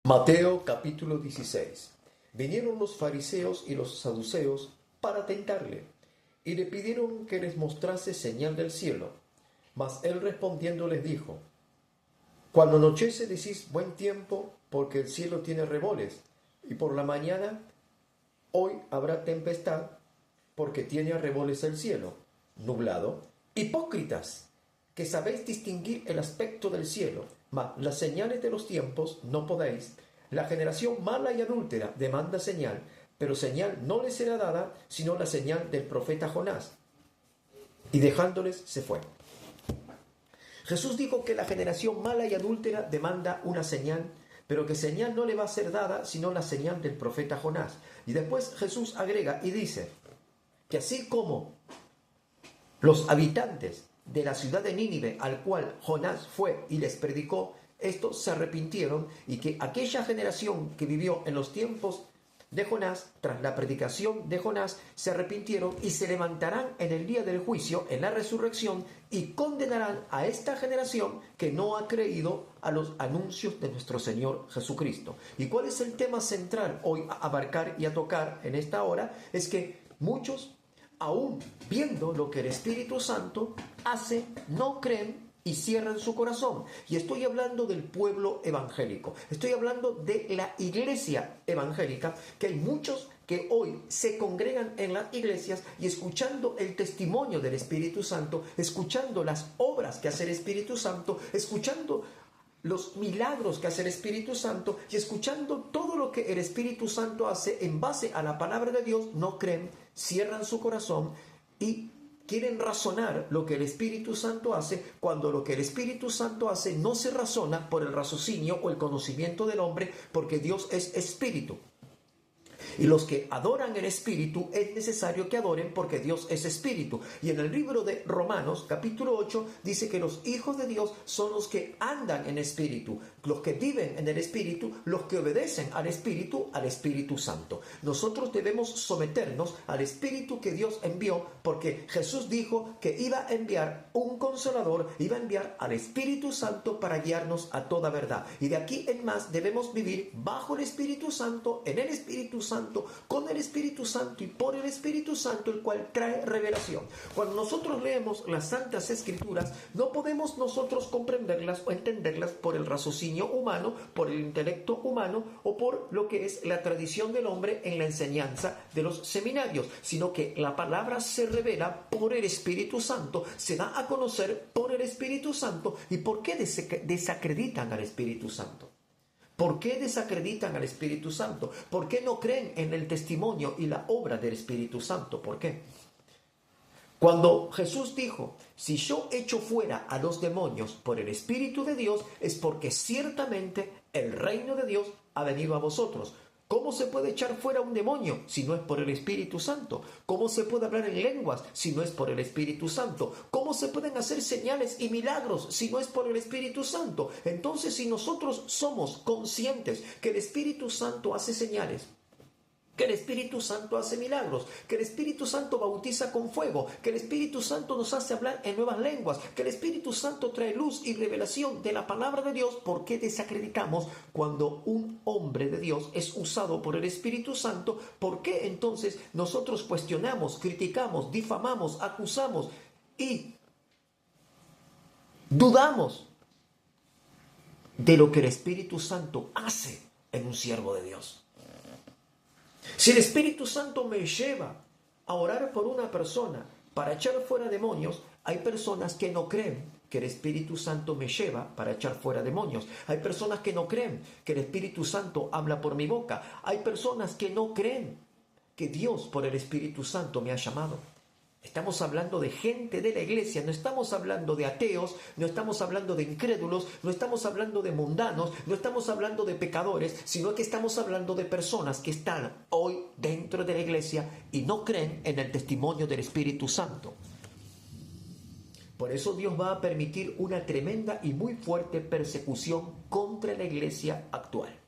Mateo capítulo 16. Vinieron los fariseos y los saduceos para tentarle, y le pidieron que les mostrase señal del cielo. Mas él respondiendo les dijo: Cuando anochece decís buen tiempo, porque el cielo tiene revoles, y por la mañana hoy habrá tempestad, porque tiene revoles el cielo, nublado. Hipócritas, que sabéis distinguir el aspecto del cielo, mas las señales de los tiempos no podéis. La generación mala y adúltera demanda señal, pero señal no le será dada, sino la señal del profeta Jonás. Y dejándoles se fue. Jesús dijo que la generación mala y adúltera demanda una señal, pero que señal no le va a ser dada, sino la señal del profeta Jonás. Y después Jesús agrega y dice que así como los habitantes de la ciudad de Nínive, al cual Jonás fue y les predicó, estos se arrepintieron, y que aquella generación que vivió en los tiempos de Jonás, tras la predicación de Jonás, se arrepintieron y se levantarán en el día del juicio, en la resurrección, y condenarán a esta generación que no ha creído a los anuncios de nuestro Señor Jesucristo. ¿Y cuál es el tema central hoy a abarcar y a tocar en esta hora? Es que muchos, aún viendo lo que el Espíritu Santo hace, no creen y cierran su corazón. Y estoy hablando del pueblo evangélico. Estoy hablando de la iglesia evangélica, que hay muchos que hoy se congregan en las iglesias y escuchando el testimonio del Espíritu Santo, escuchando las obras que hace el Espíritu Santo, escuchando los milagros que hace el Espíritu Santo y escuchando todo lo que el Espíritu Santo hace en base a la palabra de Dios, no creen, cierran su corazón y quieren razonar lo que el Espíritu Santo hace, cuando lo que el Espíritu Santo hace no se razona por el raciocinio o el conocimiento del hombre, porque Dios es espíritu. Y los que adoran el Espíritu es necesario que adoren porque Dios es Espíritu. Y en el libro de Romanos, capítulo 8, dice que los hijos de Dios son los que andan en Espíritu, los que viven en el Espíritu, los que obedecen al Espíritu Santo. Nosotros debemos someternos al Espíritu que Dios envió, porque Jesús dijo que iba a enviar un Consolador, iba a enviar al Espíritu Santo para guiarnos a toda verdad. Y de aquí en más debemos vivir bajo el Espíritu Santo, en el Espíritu Santo, con el Espíritu Santo y por el Espíritu Santo, el cual trae revelación. Cuando nosotros leemos las Santas Escrituras, no podemos nosotros comprenderlas o entenderlas por el raciocinio humano, por el intelecto humano o por lo que es la tradición del hombre en la enseñanza de los seminarios, sino que la palabra se revela por el Espíritu Santo, se da a conocer por el Espíritu Santo. ¿Y por qué desacreditan al Espíritu Santo? ¿Por qué desacreditan al Espíritu Santo? ¿Por qué no creen en el testimonio y la obra del Espíritu Santo? ¿Por qué? Cuando Jesús dijo, si yo echo fuera a los demonios por el Espíritu de Dios, es porque ciertamente el reino de Dios ha venido a vosotros. ¿Cómo se puede echar fuera un demonio si no es por el Espíritu Santo? ¿Cómo se puede hablar en lenguas si no es por el Espíritu Santo? ¿Cómo se pueden hacer señales y milagros si no es por el Espíritu Santo? Entonces, si nosotros somos conscientes que el Espíritu Santo hace señales, que el Espíritu Santo hace milagros, que el Espíritu Santo bautiza con fuego, que el Espíritu Santo nos hace hablar en nuevas lenguas, que el Espíritu Santo trae luz y revelación de la palabra de Dios, ¿por qué desacreditamos cuando un hombre de Dios es usado por el Espíritu Santo? ¿Por qué entonces nosotros cuestionamos, criticamos, difamamos, acusamos y dudamos de lo que el Espíritu Santo hace en un siervo de Dios? Si el Espíritu Santo me lleva a orar por una persona para echar fuera demonios, hay personas que no creen que el Espíritu Santo me lleva para echar fuera demonios. Hay personas que no creen que el Espíritu Santo habla por mi boca. Hay personas que no creen que Dios por el Espíritu Santo me ha llamado. Estamos hablando de gente de la iglesia, no estamos hablando de ateos, no estamos hablando de incrédulos, no estamos hablando de mundanos, no estamos hablando de pecadores, sino que estamos hablando de personas que están hoy dentro de la iglesia y no creen en el testimonio del Espíritu Santo. Por eso Dios va a permitir una tremenda y muy fuerte persecución contra la iglesia actual.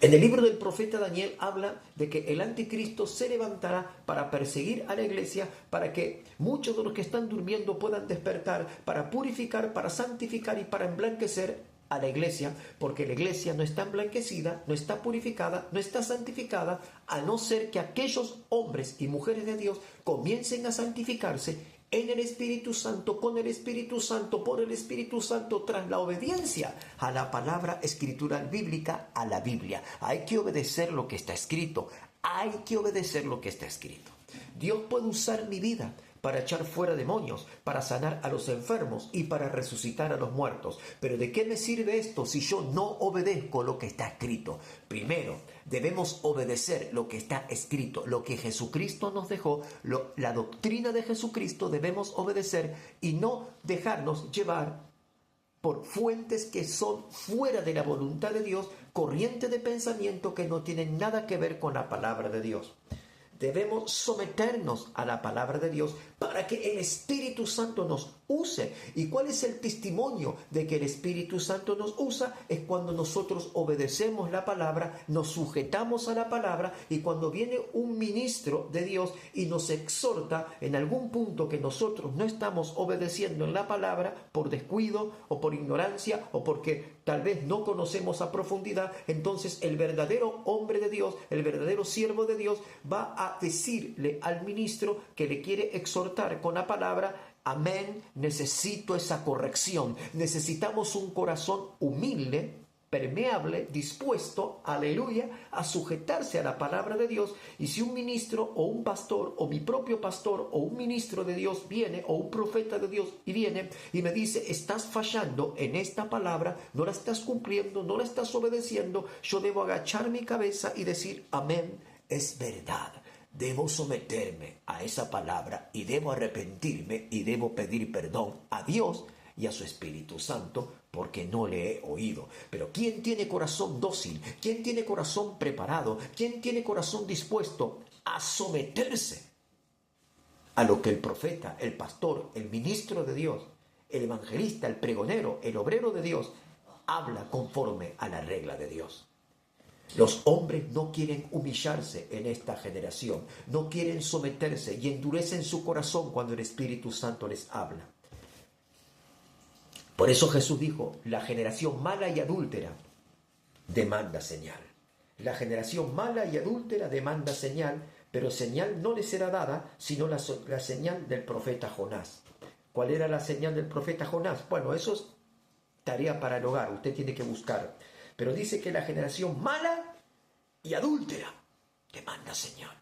En el libro del profeta Daniel habla de que el anticristo se levantará para perseguir a la iglesia, para que muchos de los que están durmiendo puedan despertar, para purificar, para santificar y para emblanquecer a la iglesia, porque la iglesia no está emblanquecida, no está purificada, no está santificada, a no ser que aquellos hombres y mujeres de Dios comiencen a santificarse en el Espíritu Santo, con el Espíritu Santo, por el Espíritu Santo, tras la obediencia a la palabra escritural bíblica, a la Biblia. Hay que obedecer lo que está escrito. Hay que obedecer lo que está escrito. Dios puede usar mi vida para echar fuera demonios, para sanar a los enfermos y para resucitar a los muertos. Pero ¿de qué me sirve esto si yo no obedezco lo que está escrito? Primero, debemos obedecer lo que está escrito, lo que Jesucristo nos dejó, la doctrina de Jesucristo debemos obedecer y no dejarnos llevar por fuentes que son fuera de la voluntad de Dios, corrientes de pensamiento que no tienen nada que ver con la palabra de Dios. Debemos someternos a la palabra de Dios para que el Espíritu Santo nos use. ¿Y cuál es el testimonio de que el Espíritu Santo nos usa? Es cuando nosotros obedecemos la palabra, nos sujetamos a la palabra, y cuando viene un ministro de Dios y nos exhorta en algún punto que nosotros no estamos obedeciendo en la palabra por descuido o por ignorancia o porque tal vez no conocemos a profundidad, entonces el verdadero hombre de Dios, el verdadero siervo de Dios va a decirle al ministro que le quiere exhortar con la palabra: amén, necesito esa corrección. Necesitamos un corazón humilde, permeable, dispuesto, aleluya, a sujetarse a la palabra de Dios. Y si un ministro o un pastor o mi propio pastor o un ministro de Dios viene, o un profeta de Dios y viene y me dice: estás fallando en esta palabra, no la estás cumpliendo, no la estás obedeciendo, yo debo agachar mi cabeza y decir: amén, es verdad. Debo someterme a esa palabra y debo arrepentirme y debo pedir perdón a Dios y a su Espíritu Santo porque no le he oído. Pero ¿quién tiene corazón dócil? ¿Quién tiene corazón preparado? ¿Quién tiene corazón dispuesto a someterse a lo que el profeta, el pastor, el ministro de Dios, el evangelista, el pregonero, el obrero de Dios habla conforme a la regla de Dios? Los hombres no quieren humillarse en esta generación, no quieren someterse y endurecen su corazón cuando el Espíritu Santo les habla. Por eso Jesús dijo: la generación mala y adúltera demanda señal. La generación mala y adúltera demanda señal, pero señal no le será dada sino la señal del profeta Jonás. ¿Cuál era la señal del profeta Jonás? Bueno, eso es tarea para el hogar, usted tiene que buscar. Pero dice que la generación mala y adúltera demanda señal.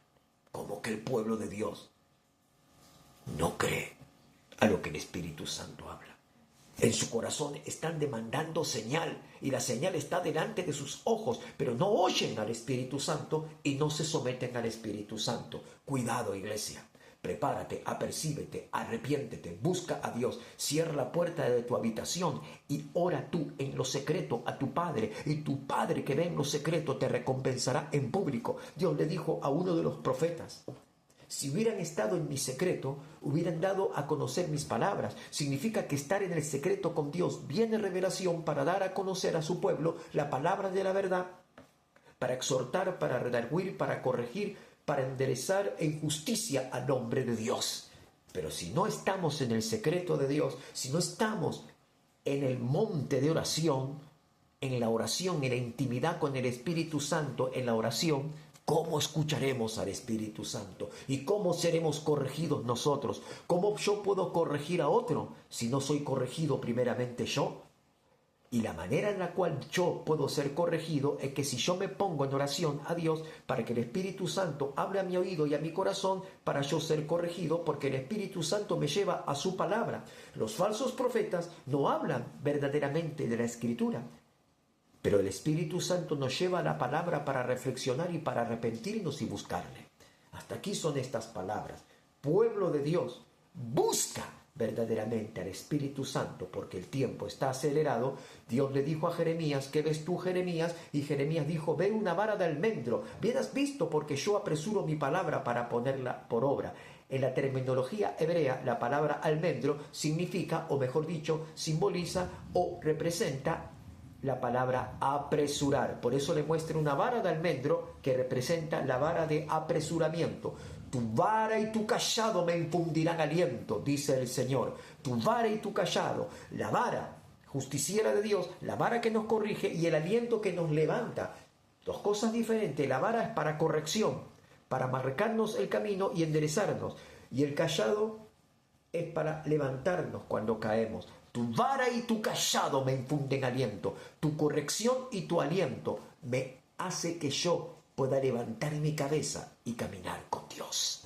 Como que el pueblo de Dios no cree a lo que el Espíritu Santo habla. En su corazón están demandando señal y la señal está delante de sus ojos, pero no oyen al Espíritu Santo y no se someten al Espíritu Santo. Cuidado, iglesia. Prepárate, apercíbete, arrepiéntete, busca a Dios, cierra la puerta de tu habitación y ora tú en lo secreto a tu Padre, y tu Padre que ve en lo secreto te recompensará en público. Dios le dijo a uno de los profetas: si hubieran estado en mi secreto, hubieran dado a conocer mis palabras. Significa que estar en el secreto con Dios viene revelación para dar a conocer a su pueblo la palabra de la verdad, para exhortar, para redarguir, para corregir, para enderezar en justicia al nombre de Dios. Pero si no estamos en el secreto de Dios, si no estamos en el monte de oración, en la oración, en la intimidad con el Espíritu Santo, en la oración, ¿cómo escucharemos al Espíritu Santo? ¿Y cómo seremos corregidos nosotros? ¿Cómo yo puedo corregir a otro si no soy corregido primeramente yo? Y la manera en la cual yo puedo ser corregido es que si yo me pongo en oración a Dios para que el Espíritu Santo hable a mi oído y a mi corazón para yo ser corregido, porque el Espíritu Santo me lleva a su palabra. Los falsos profetas no hablan verdaderamente de la Escritura, pero el Espíritu Santo nos lleva a la palabra para reflexionar y para arrepentirnos y buscarle. Hasta aquí son estas palabras. Pueblo de Dios, busca verdaderamente al Espíritu Santo, porque el tiempo está acelerado. Dios le dijo a Jeremías: ¿qué ves tú, Jeremías? Y Jeremías dijo: ve una vara de almendro. Bien has visto, porque yo apresuro mi palabra para ponerla por obra. En la terminología hebrea, la palabra almendro significa, o mejor dicho, simboliza o representa la palabra apresurar. Por eso le muestra una vara de almendro que representa la vara de apresuramiento. Tu vara y tu cayado me infundirán aliento, dice el Señor. Tu vara y tu cayado. La vara justiciera de Dios, la vara que nos corrige y el aliento que nos levanta. Dos cosas diferentes. La vara es para corrección, para marcarnos el camino y enderezarnos. Y el cayado es para levantarnos cuando caemos. Tu vara y tu cayado me infunden aliento. Tu corrección y tu aliento me hace que yo pueda levantar mi cabeza y caminar con Dios.